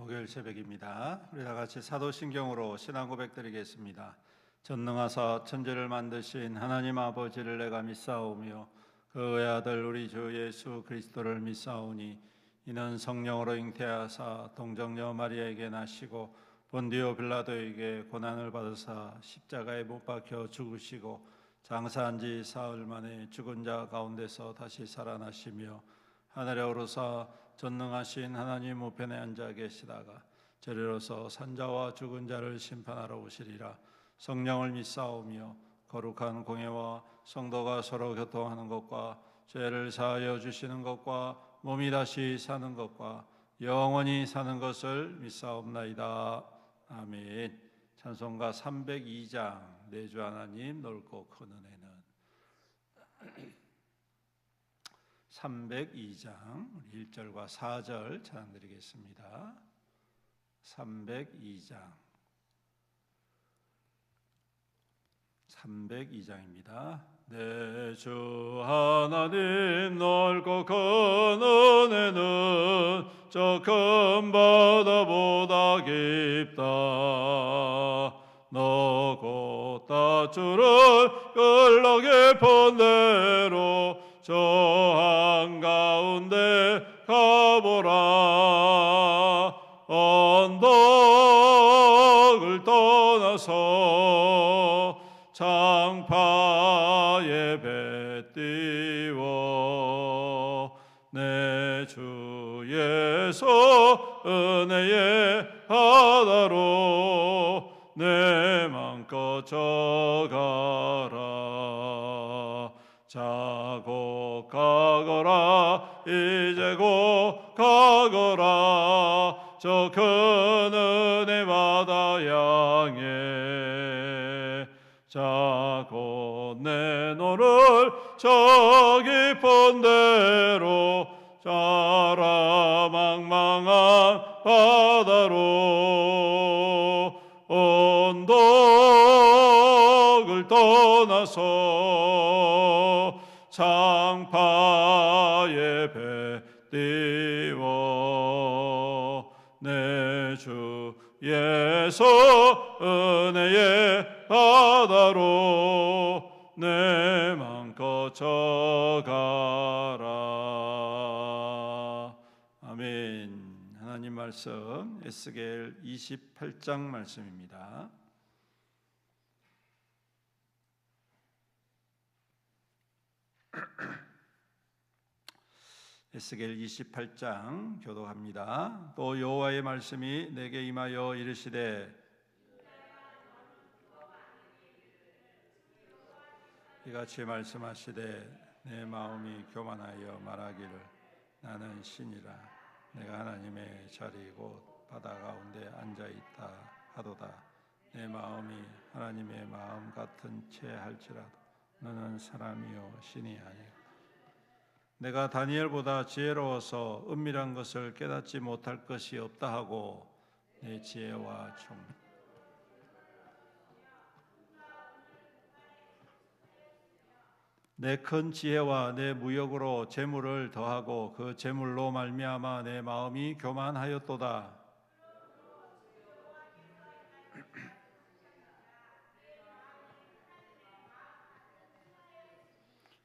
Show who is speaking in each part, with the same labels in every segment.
Speaker 1: 목요일 새벽입니다. 우리 다 같이 사도신경으로 신앙 고백드리겠습니다. 전능하사 천지를 만드신 하나님 아버지를 내가 믿사오며 그 외아들 우리 주 예수 그리스도를 믿사오니 이는 성령으로 잉태하사 동정녀 마리아에게 나시고 본디오 빌라도에게 고난을 받으사 십자가에 못 박혀 죽으시고 장사한 지 사흘 만에 죽은 자 가운데서 다시 살아나시며 하늘에 오르사 전능하신 하나님 우편에 앉아 계시다가 저리로서 산자와 죽은 자를 심판하러 오시리라. 성령을 믿사오며 거룩한 공예와 성도가 서로 교통하는 것과 죄를 사하여 주시는 것과 몸이 다시 사는 것과 영원히 사는 것을 믿사옵나이다. 아멘. 찬송가 302장 내주 하나님 넓고 큰 은혜는 302장 1절과 4절 찬양드리겠습니다. 302장입니다. 내 주 하나님 넓고 큰 은혜는 저 큰 바다보다 깊다. 너 곧 다주를 끌러 깊은 데로 저 한가운데 가보라. 언덕을 떠나서 장파에 배 띄워 내 주 예수 은혜의 바다로 내 맘껏 져가라. 자고 가거라 이제 곧 가거라 저 큰 은혜 바다 향해. 자고 내 너를 저 깊은 데로 자라망망한 바다로 언덕을 떠나서 장파에 배 띄워 내 주 예수 은혜의 바다로 내 맘껏 져가라. 아멘. 하나님 말씀 에스겔 28장 말씀입니다. 에스겔 28장 교독합니다. 또 여호와의 말씀이 내게 임하여 이르시되 이같이 말씀하시되 내 마음이 교만하여 말하기를 나는 신이라. 내가 하나님의 자리 곧 바다 가운데 앉아있다 하도다. 내 마음이 하나님의 마음 같은 채 할지라도 너는 사람이요 신이 아니라. 내가 다니엘보다 지혜로워서 은밀한 것을 깨닫지 못할 것이 없다 하고 내 지혜와 총 내 큰 지혜와 내 무역으로 재물을 더하고 그 재물로 말미암아 내 마음이 교만하였도다.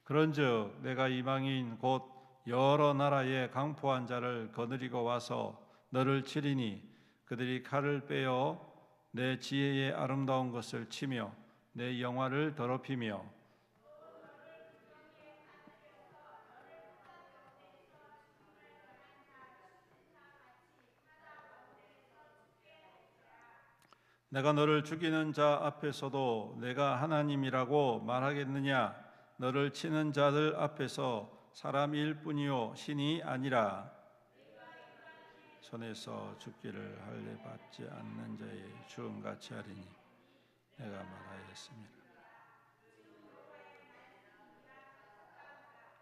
Speaker 1: 그런즉 내가 이방인 곧 여러 나라의 강포한 자를 거느리고 와서 너를 치리니 그들이 칼을 빼어 내 지혜의 아름다운 것을 치며 내 영화를 더럽히며 내가 너를 죽이는 자 앞에서도 내가 하나님이라고 말하겠느냐? 너를 치는 자들 앞에서 사람일 뿐이요 신이 아니라. 손에서 죽기를 할례 받지 않는 자의 주음같이 하리니 내가 말하였습니다.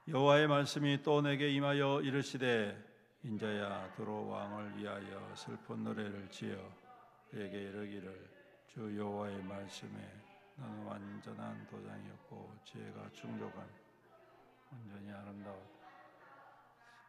Speaker 1: 여호와의 말씀이 또 내게 임하여 이르시되 인자야 두로 왕을 위하여 슬픈 노래를 지어 그에게 이르기를 주 여호와의 말씀에 너는 완전한 도장이었고 지혜가 충족한 온전히 아름다웠다.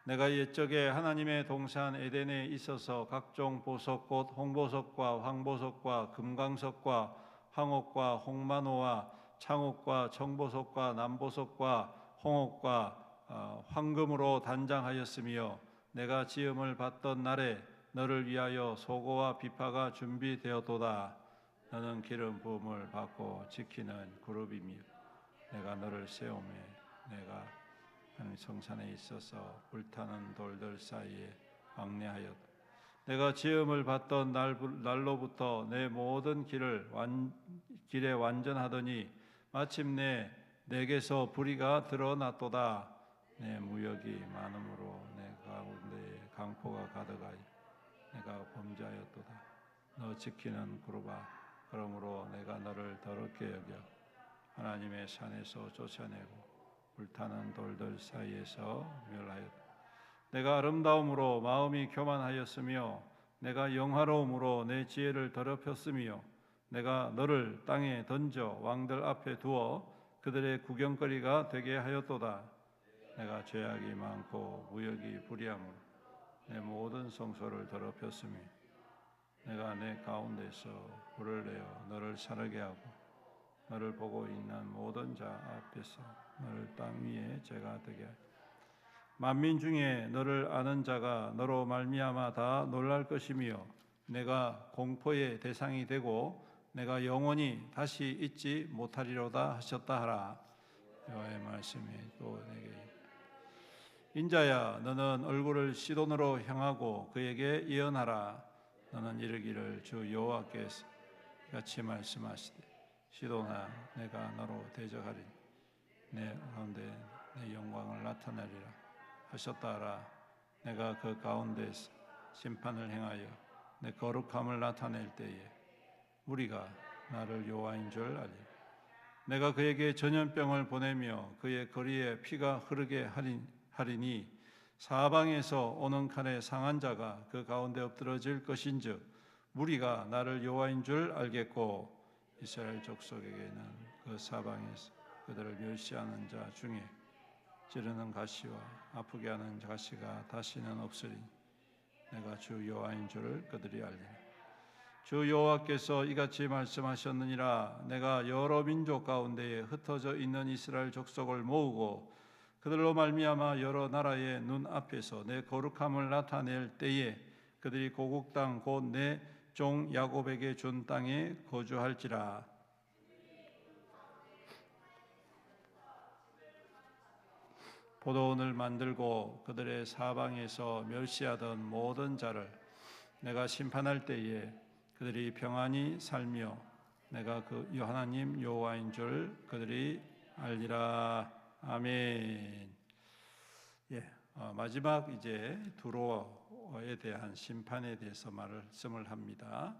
Speaker 1: 내가 옛적에 하나님의 동산 에덴에 있어서 각종 보석 곧 홍보석과 황보석과 금강석과 황옥과 홍만호와 창옥과 청보석과 남보석과 홍옥과 황금으로 단장하였으며 내가 지음을 받던 날에 너를 위하여 소고와 비파가 준비되었도다. 너는 기름 부음을 받고 지키는 그룹이며 내가 너를 세우며 내가 성산에 있어서 불타는 돌들 사이에 왕래하였다. 내가 지음을 받던 날로부터 내 모든 길에 완전하더니 마침내 내게서 불의가 드러났도다. 내 무역이 많음으로 내 가운데에 강포가 가득하여 내가 범죄하였도다. 너 지키는 그룹아, 그러므로 내가 너를 더럽게 여겨 하나님의 산에서 쫓아내고 불타는 돌들 사이에서 멸하였다. 내가 아름다움으로 마음이 교만하였으며 내가 영화로움으로 내 지혜를 더럽혔으며 내가 너를 땅에 던져 왕들 앞에 두어 그들의 구경거리가 되게 하였도다. 내가 죄악이 많고 무역이 불의함으로 내 모든 성소를 더럽혔으며 내가 내 가운데서 불을 내어 너를 사르게 하고 너를 보고 있는 모든 자 앞에서 너를 땅 위에 죄가 되게 하여 만민 중에 너를 아는 자가 너로 말미암아 다 놀랄 것이며 내가 공포의 대상이 되고 내가 영원히 다시 잊지 못하리로다 하셨다 하라. 여호와의 말씀이 또 내게 인자야 너는 얼굴을 시돈으로 향하고 그에게 예언하라. 너는 이르기를 주 여호와께서 같이 말씀하시되 시돈아 내가 너로 대적하리니 내 가운데 내 영광을 나타내리라 하셨다 하라. 내가 그 가운데서 심판을 행하여 내 거룩함을 나타낼 때에 무리가 나를 여호와인 줄 알리라. 내가 그에게 전염병을 보내며 그의 거리에 피가 흐르게 하리니 사방에서 오는 칼에 상한 자가 그 가운데 엎드러질 것인즉 무리가 나를 여호와인 줄 알겠고 이스라엘 족속에게는 그 사방에서 그들을 멸시하는 자 중에 찌르는 가시와 아프게 하는 가시가 다시는 없으리니 내가 주 여호와인 줄을 그들이 알리라. 주 여호와께서 이같이 말씀하셨느니라. 내가 여러 민족 가운데에 흩어져 있는 이스라엘 족속을 모으고 그들로 말미암아 여러 나라의 눈 앞에서 내 거룩함을 나타낼 때에 그들이 고국 땅 곧 내 종 야곱에게 준 땅에 거주할지라. 포도원을 만들고 그들의 사방에서 멸시하던 모든 자를 내가 심판할 때에 그들이 평안히 살며 내가 그 하나님 여호와인 줄 그들이 알리라. 아멘. 마지막 이제 두로에 대한 심판에 대해서 말씀을 합니다.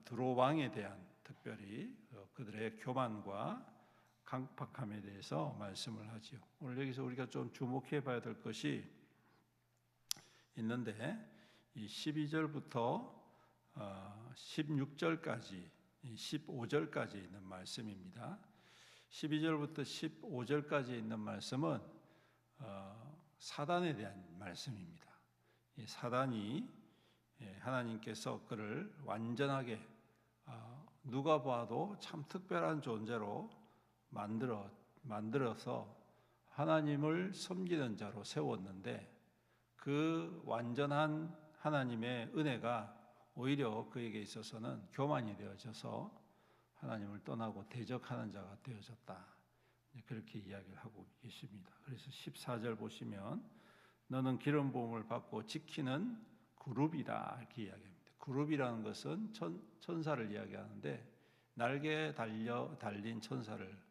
Speaker 1: 두로 왕에 대한 특별히 그들의 교만과 강팍함에 대해서 말씀을 하지요. 오늘 여기서 우리가 좀 주목해 봐야 될 것이 있는데 이 12절부터 16절까지 15절까지 있는 말씀입니다. 12절부터 15절까지 있는 말씀은 사단에 대한 말씀입니다. 이 사단이 하나님께서 그를 완전하게 누가 봐도 참 특별한 존재로 만들어서 하나님을 섬기는 자로 세웠는데 그 완전한 하나님의 은혜가 오히려 그에게 있어서는 교만이 되어져서 하나님을 떠나고 대적하는 자가 되어졌다. 그렇게 이야기를 하고 계십니다. 그래서 14절 보시면 너는 기름 부음을 받고 지키는 그룹이다 이렇게 이야기합니다. 그룹이라는 것은 천사를 이야기하는데 날개에 달린 천사를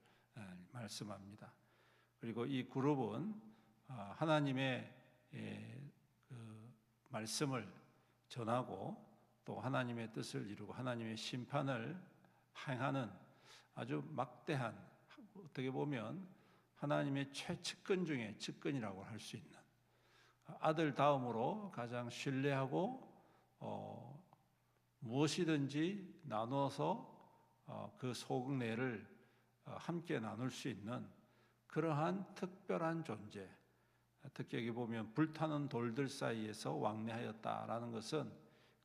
Speaker 1: 말씀합니다. 그리고 이 그룹은 하나님의 그 말씀을 전하고 또 하나님의 뜻을 이루고 하나님의 심판을 행하는 아주 막대한 어떻게 보면 하나님의 최측근 중에 측근이라고 할 수 있는 아들 다음으로 가장 신뢰하고 무엇이든지 나누어서 그 속내를 함께 나눌 수 있는 그러한 특별한 존재, 특히 여기 보면 불타는 돌들 사이에서 왕래하였다라는 것은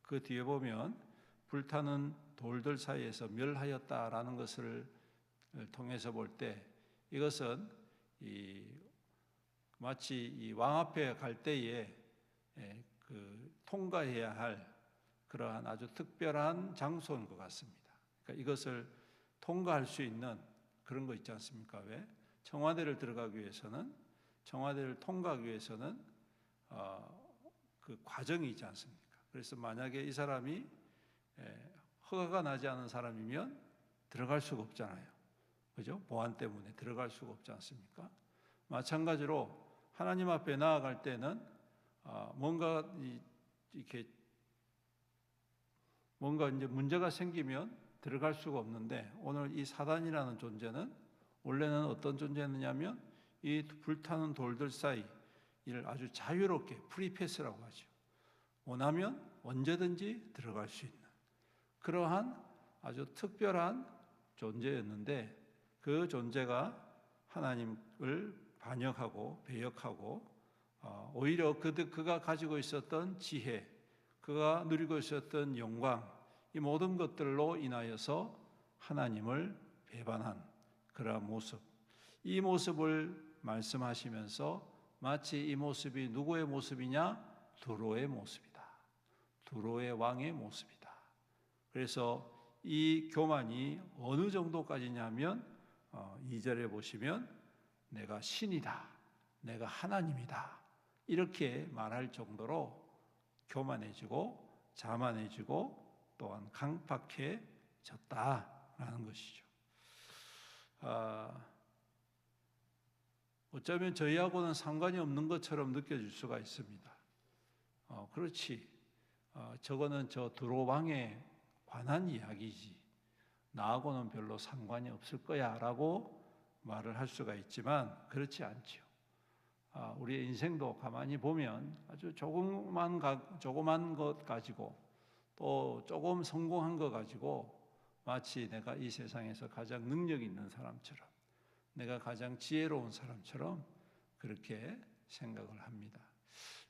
Speaker 1: 그 뒤에 보면 불타는 돌들 사이에서 멸하였다라는 것을 통해서 볼 때 이것은 마치 이 왕 앞에 갈 때에 통과해야 할 그러한 아주 특별한 장소인 것 같습니다. 그러니까 이것을 통과할 수 있는 그런 거 있지 않습니까? 왜? 청와대를 들어가기 위해서는 청와대를 통과하기 위해서는 그 과정이 있지 않습니까? 그래서 만약에 이 사람이 허가가 나지 않은 사람이면 들어갈 수가 없잖아요. 그죠? 보안 때문에 들어갈 수가 없지 않습니까? 마찬가지로 하나님 앞에 나아갈 때는 뭔가 이렇게 뭔가 이제 문제가 생기면 들어갈 수가 없는데 오늘 이 사단이라는 존재는 원래는 어떤 존재였느냐면 이 불타는 돌들 사이 이를 아주 자유롭게 프리패스라고 하죠. 원하면 언제든지 들어갈 수 있는 그러한 아주 특별한 존재였는데 그 존재가 하나님을 반역하고 배역하고 오히려 그가 가지고 있었던 지혜, 그가 누리고 있었던 영광, 이 모든 것들로 인하여서 하나님을 배반한 그러한 모습, 이 모습을 말씀하시면서 마치 이 모습이 누구의 모습이냐? 두로의 모습이다. 두로의 왕의 모습이다. 그래서 이 교만이 어느 정도까지냐면 2절에 보시면 내가 신이다, 내가 하나님이다 이렇게 말할 정도로 교만해지고 자만해지고 또한 강팍해졌다라는 것이죠. 어쩌면 저희하고는 상관이 없는 것처럼 느껴질 수가 있습니다. 그렇지, 저거는 저 두로 왕에 관한 이야기지 나하고는 별로 상관이 없을 거야 라고 말을 할 수가 있지만 그렇지 않죠. 우리의 인생도 가만히 보면 아주 조그만 것 가지고 또 조금 성공한 것 가지고 마치 내가 이 세상에서 가장 능력 있는 사람처럼 내가 가장 지혜로운 사람처럼 그렇게 생각을 합니다.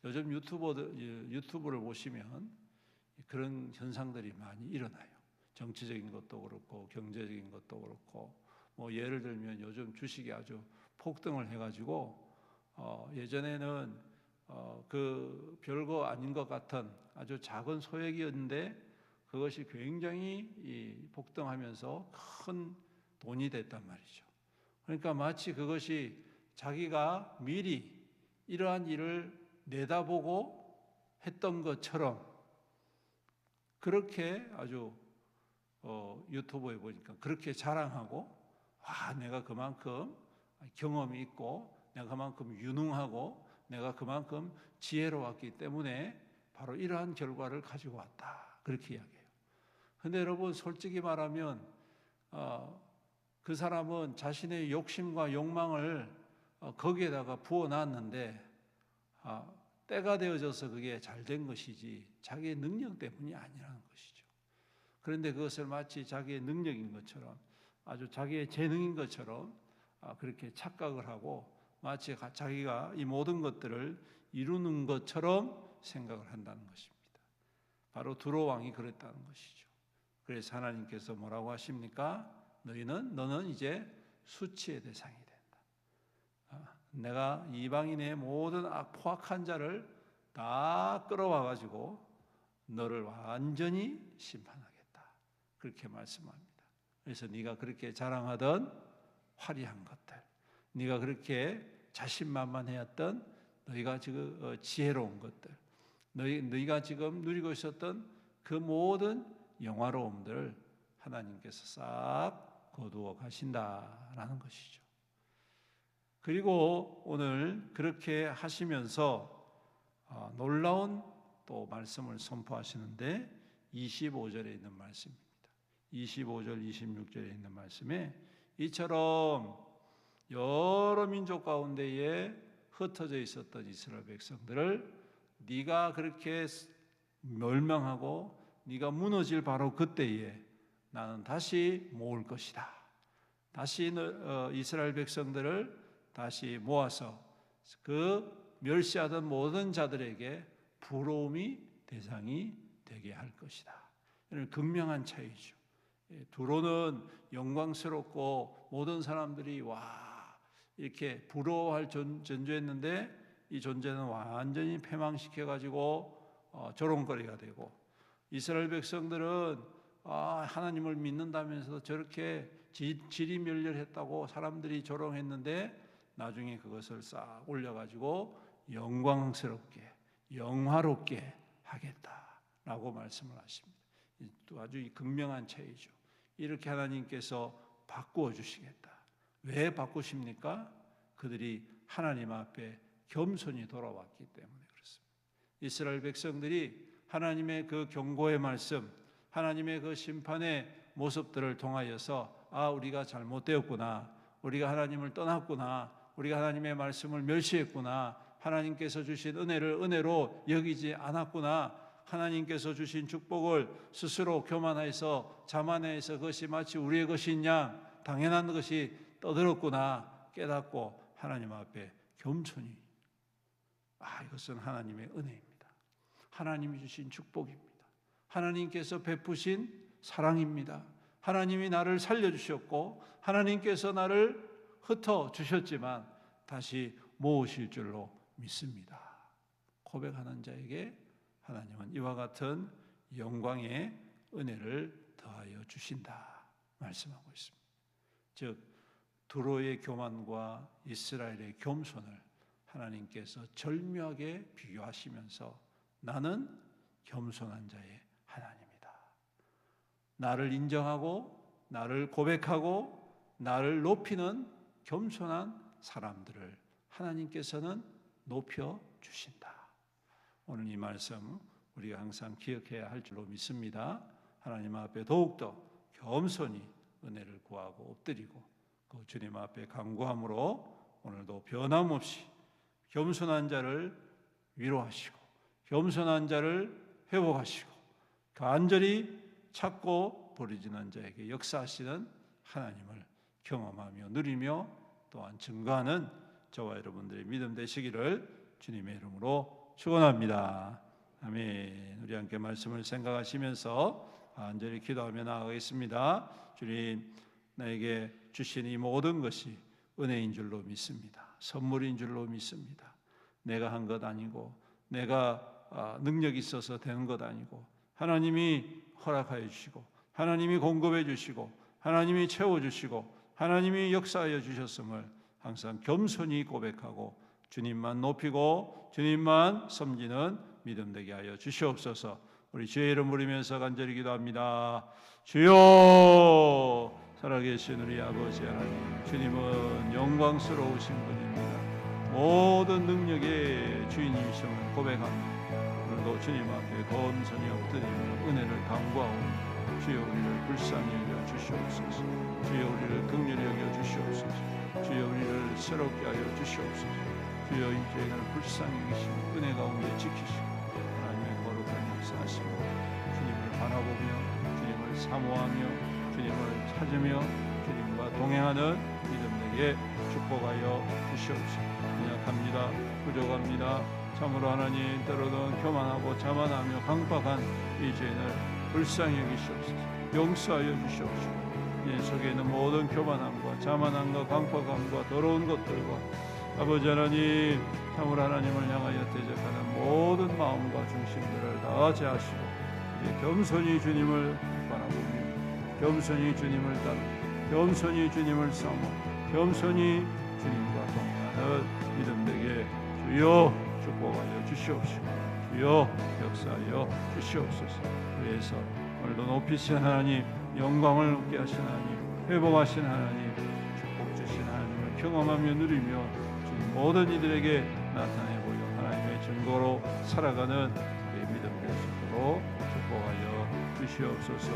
Speaker 1: 요즘 유튜브를 보시면 그런 현상들이 많이 일어나요. 정치적인 것도 그렇고 경제적인 것도 그렇고 뭐 예를 들면 요즘 주식이 아주 폭등을 해가지고 예전에는 그 별거 아닌 것 같은 아주 작은 소액이었는데 그것이 굉장히 폭등하면서 큰 돈이 됐단 말이죠. 그러니까 마치 그것이 자기가 미리 이러한 일을 내다보고 했던 것처럼 그렇게 아주 유튜브에 보니까 그렇게 자랑하고 내가 그만큼 경험이 있고 내가 그만큼 유능하고 내가 그만큼 지혜로웠기 때문에 바로 이러한 결과를 가지고 왔다 그렇게 이야기해요. 그런데 여러분 솔직히 말하면 그 사람은 자신의 욕심과 욕망을 거기에다가 부어놨는데 때가 되어져서 그게 잘 된 것이지 자기의 능력 때문이 아니라는 것이죠. 그런데 그것을 마치 자기의 능력인 것처럼 아주 자기의 재능인 것처럼 그렇게 착각을 하고 마치 자기가 이 모든 것들을 이루는 것처럼 생각을 한다는 것입니다. 바로 두로 왕이 그랬다는 것이죠. 그래서 하나님께서 뭐라고 하십니까? 너는 이제 수치의 대상이 된다. 내가 이방인의 모든 포악한 자를 다 끌어와 가지고 너를 완전히 심판하겠다. 그렇게 말씀합니다. 그래서 네가 그렇게 자랑하던 화려한 것들, 네가 그렇게 자신만만해했던 너희가 지금 지혜로운 것들, 너희가 지금 누리고 있었던 그 모든 영화로움들을 하나님께서 싹 거두어 가신다라는 것이죠. 그리고 오늘 그렇게 하시면서 놀라운 또 말씀을 선포하시는데 25절에 있는 말씀입니다. 25절, 26절에 있는 말씀에 이처럼 여러 민족 가운데에 흩어져 있었던 이스라엘 백성들을 네가 그렇게 멸망하고 네가 무너질 바로 그때에 나는 다시 모을 것이다. 다시 이스라엘 백성들을 다시 모아서 그 멸시하던 모든 자들에게 부러움이 대상이 되게 할 것이다. 이런 극명한 차이죠. 두로는 영광스럽고 모든 사람들이 이렇게 부러워할 존재였는데 이 존재는 완전히 패망시켜가지고 조롱거리가 되고, 이스라엘 백성들은 하나님을 믿는다면서도 저렇게 지리멸렬했다고 사람들이 조롱했는데 나중에 그것을 싹 올려가지고 영광스럽게 영화롭게 하겠다라고 말씀을 하십니다. 또 아주 극명한 차이죠. 이렇게 하나님께서 바꾸어 주시겠다. 왜 바꾸십니까? 그들이 하나님 앞에 겸손히 돌아왔기 때문에 그렇습니다. 이스라엘 백성들이 하나님의 그 경고의 말씀, 하나님의 그 심판의 모습들을 통하여서 우리가 잘못되었구나, 우리가 하나님을 떠났구나, 우리가 하나님의 말씀을 멸시했구나, 하나님께서 주신 은혜를 은혜로 여기지 않았구나, 하나님께서 주신 축복을 스스로 교만해서 자만해서 그것이 마치 우리의 것인 양 당연한 것이 떠들었구나 깨닫고 하나님 앞에 겸손히, 이것은 하나님의 은혜입니다. 하나님이 주신 축복입니다. 하나님께서 베푸신 사랑입니다. 하나님이 나를 살려주셨고 하나님께서 나를 흩어주셨지만 다시 모으실 줄로 믿습니다. 고백하는 자에게 하나님은 이와 같은 영광의 은혜를 더하여 주신다 말씀하고 있습니다. 즉 두로의 교만과 이스라엘의 겸손을 하나님께서 절묘하게 비교하시면서 나는 겸손한 자의 하나님이다. 나를 인정하고 나를 고백하고 나를 높이는 겸손한 사람들을 하나님께서는 높여주신다. 오늘 이 말씀 우리가 항상 기억해야 할 줄로 믿습니다. 하나님 앞에 더욱더 겸손히 은혜를 구하고 엎드리고 그 주님 앞에 간구함으로 오늘도 변함없이 겸손한 자를 위로하시고 겸손한 자를 회복하시고 간절히 찾고 부르짖는 자에게 역사하시는 하나님을 경험하며 누리며 또한 증거하는 저와 여러분들의 믿음 되시기를 주님의 이름으로 축원합니다. 아멘. 우리 함께 말씀을 생각하시면서 간절히 기도하며 나아가겠습니다. 주님, 나에게 주신 이 모든 것이 은혜인 줄로 믿습니다. 선물인 줄로 믿습니다. 내가 한 것 아니고 내가 능력이 있어서 되는 것 아니고 하나님이 허락하여 주시고 하나님이 공급해 주시고 하나님이 채워주시고 하나님이 역사하여 주셨음을 항상 겸손히 고백하고 주님만 높이고 주님만 섬기는 믿음 되게 하여 주시옵소서. 우리 주의 이름 부르면서 간절히 기도합니다. 주여, 살아계신 우리 아버지 하나님, 주님은 영광스러우신 분입니다. 모든 능력의 주인이심을 고백합니다. 오늘도 주님 앞에 겸손히 엎드리며 은혜를 간구하오니 주여 우리를 불쌍히 여겨 주시옵소서. 주여 우리를 긍휼히 여겨 주시옵소서. 주여 우리를 새롭게 하여 주시옵소서. 주여 인자에게는 불쌍히 계시고 은혜 가운데 지키시고 하나님의 거룩한 역사하시고 주님을 바라보며 주님을 사모하며 주님을 찾으며 주님과 동행하는 믿음 내게 축복하여 주시옵소서. 연약합니다. 부족합니다. 참으로 하나님 때로는 교만하고 자만하며 강박한 이 죄인을 불쌍히 여기시옵소서. 용서하여 주시옵소서. 이 속에 있는 모든 교만함과 자만함과 강박함과 더러운 것들과 아버지 하나님, 참으로 하나님을 향하여 대적하는 모든 마음과 중심들을 다 제하시고 이제 겸손히 주님을 바라보며 겸손히 주님을 따르고 겸손히 주님을 삼어 겸손히 주님과 동행하는 믿음 되게 주여 축복하여 주시옵시고 주여 역사하여 주시옵소서. 그래서 오늘도 높이신 하나님, 영광을 높게 하신 하나님, 회복하신 하나님, 축복 주신 하나님을 경험하며 누리며 모든 이들에게 나타내 보여 하나님의 증거로 살아가는 우리의 믿음 될 수 있도록 축복하여 주시옵소서.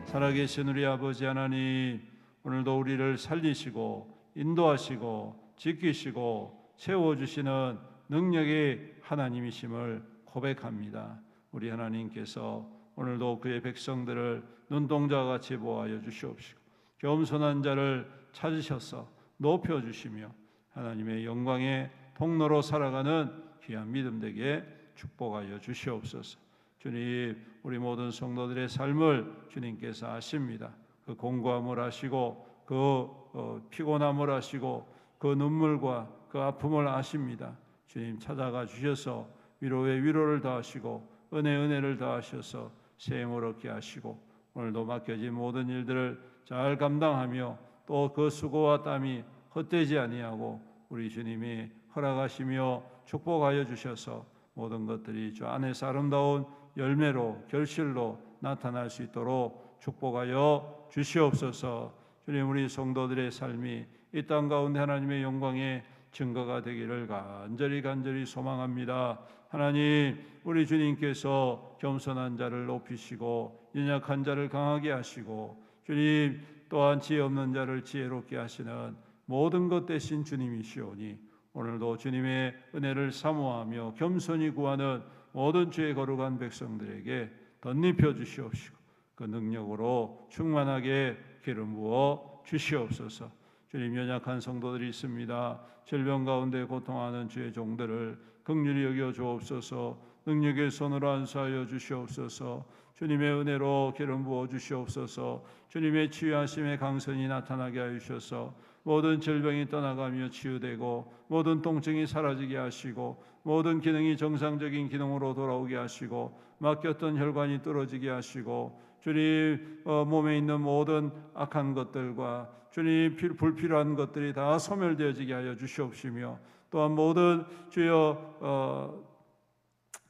Speaker 1: 살아계신 우리 아버지 하나님, 오늘도 우리를 살리시고 인도하시고 지키시고 채워주시는 능력의 하나님이심을 고백합니다. 우리 하나님께서 오늘도 그의 백성들을 눈동자와 같이 보호하여 주시옵시고 겸손한 자를 찾으셔서 높여주시며 하나님의 영광의 통로로 살아가는 귀한 믿음 되게 축복하여 주시옵소서. 주님, 우리 모든 성도들의 삶을 주님께서 아십니다. 그 공고함을 아시고 그 피곤함을 아시고 그 눈물과 그 아픔을 아십니다. 주님, 찾아가 주셔서 위로에 위로를 더하시고 은혜를 더하셔서 새 힘을 얻게 하시고 오늘도 맡겨진 모든 일들을 잘 감당하며 또 그 수고와 땀이 헛되지 아니하고 우리 주님이 허락하시며 축복하여 주셔서 모든 것들이 주 안에서 아름다운 열매로 결실로 나타날 수 있도록 축복하여 주시옵소서. 주님, 우리 성도들의 삶이 이 땅 가운데 하나님의 영광의 증거가 되기를 간절히 소망합니다. 하나님, 우리 주님께서 겸손한 자를 높이시고 연약한 자를 강하게 하시고 주님 또한 지혜 없는 자를 지혜롭게 하시는 모든 것 되신 주님이시오니 오늘도 주님의 은혜를 사모하며 겸손히 구하는 모든 죄 거룩한 백성들에게 덧입혀 주시옵시고 그 능력으로 충만하게 기름 부어 주시옵소서. 주님, 연약한 성도들이 있습니다. 질병 가운데 고통하는 주의 종들을 긍휼히 여겨 주옵소서. 능력의 손으로 안수하여 주시옵소서. 주님의 은혜로 기름 부어 주시옵소서. 주님의 치유하심의 강선이 나타나게 하여 주셔서 모든 질병이 떠나가며 치유되고 모든 통증이 사라지게 하시고 모든 기능이 정상적인 기능으로 돌아오게 하시고 막혔던 혈관이 뚫어지게 하시고 주님 몸에 있는 모든 악한 것들과 주님 불필요한 것들이 다 소멸되어지게 하여 주시옵시며 또한 모든 주여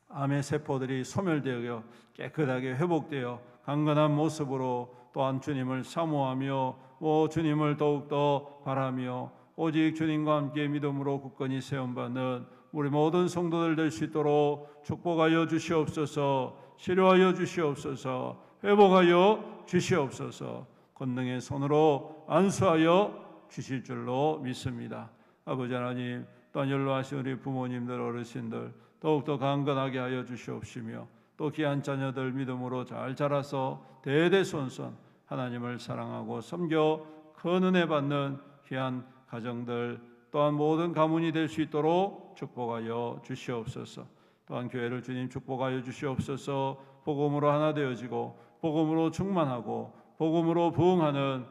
Speaker 1: 암의 세포들이 소멸되어 깨끗하게 회복되어 강건한 모습으로 또한 주님을 사모하며 주님을 더욱더 바라며 오직 주님과 함께 믿음으로 굳건히 세움받는 우리 모든 성도들 될 수 있도록 축복하여 주시옵소서. 치료하여 주시옵소서. 회복하여 주시옵소서. 권능의 손으로 안수하여 주실 줄로 믿습니다. 아버지 하나님, 또한 연로하신 우리 부모님들 어르신들 더욱더 강건하게 하여 주시옵시며 또 귀한 자녀들 믿음으로 잘 자라서 대대손손 하나님을 사랑하고 섬겨 큰 은혜 받는 귀한 가정들 또한 모든 가문이 될 수 있도록 축복하여 주시옵소서. 또한 교회를 주님 축복하여 주시옵소서. 복음으로 하나 되어지고 복음으로 충만하고 복음으로 부흥하는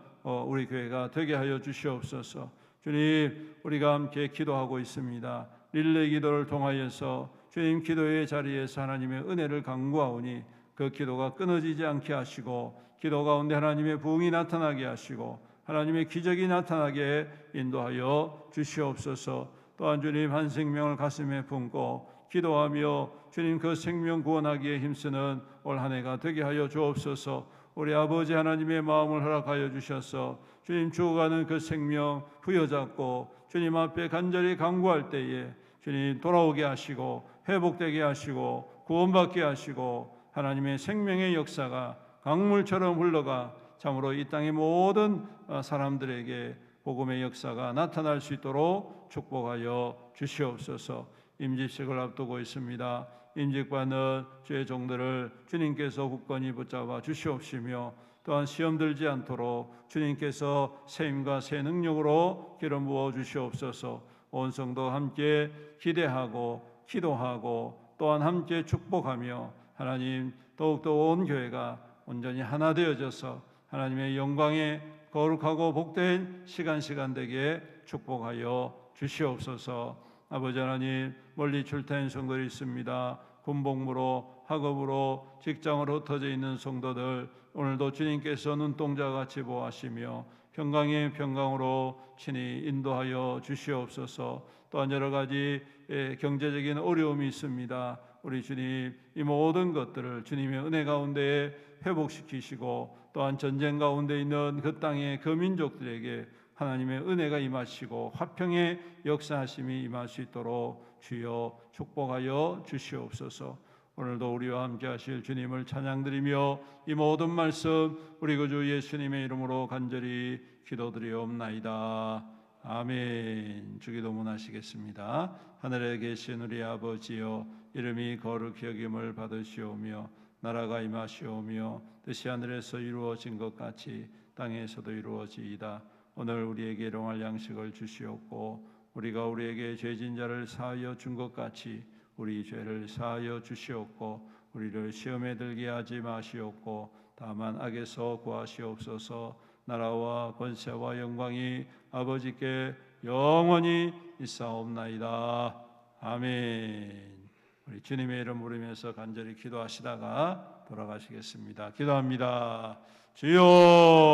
Speaker 1: 우리 교회가 되게 하여 주시옵소서. 주님, 우리가 함께 기도하고 있습니다. 릴레이 기도를 통하여서 주님 기도의 자리에서 하나님의 은혜를 간구하오니 그 기도가 끊어지지 않게 하시고 기도 가운데 하나님의 부흥이 나타나게 하시고 하나님의 기적이 나타나게 인도하여 주시옵소서. 또한 주님 한 생명을 가슴에 품고 기도하며 주님 그 생명 구원하기에 힘쓰는 올 한 해가 되게 하여 주옵소서. 우리 아버지 하나님의 마음을 허락하여 주셔서 주님 죽어가는 그 생명 부여잡고 주님 앞에 간절히 간구할 때에 주님 돌아오게 하시고 회복되게 하시고 구원받게 하시고 하나님의 생명의 역사가 강물처럼 흘러가 참으로 이 땅의 모든 사람들에게 복음의 역사가 나타날 수 있도록 축복하여 주시옵소서. 임직식을 앞두고 있습니다. 임직받는 주의 종들을 주님께서 굳건히 붙잡아 주시옵시며 또한 시험 들지 않도록 주님께서 새 힘과 새 능력으로 기름 부어 주시옵소서. 온 성도 함께 기대하고 기도하고 또한 함께 축복하며 하나님 더욱더 온 교회가 온전히 하나 되어져서 하나님의 영광에 거룩하고 복된 시간 되게 축복하여 주시옵소서. 아버지 하나님, 멀리 출타한 성도들이 있습니다. 군복무로 학업으로 직장으로 흩어져 있는 성도들 오늘도 주님께서 눈동자같이 보호하시며 평강의 평강으로 친히 인도하여 주시옵소서. 또한 여러 가지 경제적인 어려움이 있습니다. 우리 주님 이 모든 것들을 주님의 은혜 가운데 회복시키시고 또한 전쟁 가운데 있는 그 땅의 그 민족들에게 하나님의 은혜가 임하시고 화평의 역사하심이 임할 수 있도록 주여 축복하여 주시옵소서. 오늘도 우리와 함께 하실 주님을 찬양드리며 이 모든 말씀 우리 구주 예수님의 이름으로 간절히 기도드리옵나이다. 아멘. 주기도문 하시겠습니다. 하늘에 계신 우리 아버지여, 이름이 거룩히 여김을 받으시오며 나라가 임하시오며 뜻이 하늘에서 이루어진 것 같이 땅에서도 이루어지이다. 오늘 우리에게 일용할 양식을 주시옵고 우리가 우리에게 죄진 자를 사하여 준 것 같이 우리 죄를 사하여 주시옵고 우리를 시험에 들게 하지 마시옵고 다만 악에서 구하시옵소서. 나라와 권세와 영광이 아버지께 영원히 있사옵나이다. 아멘. 우리 주님의 이름 부르면서 간절히 기도하시다가 돌아가시겠습니다. 기도합니다. 주여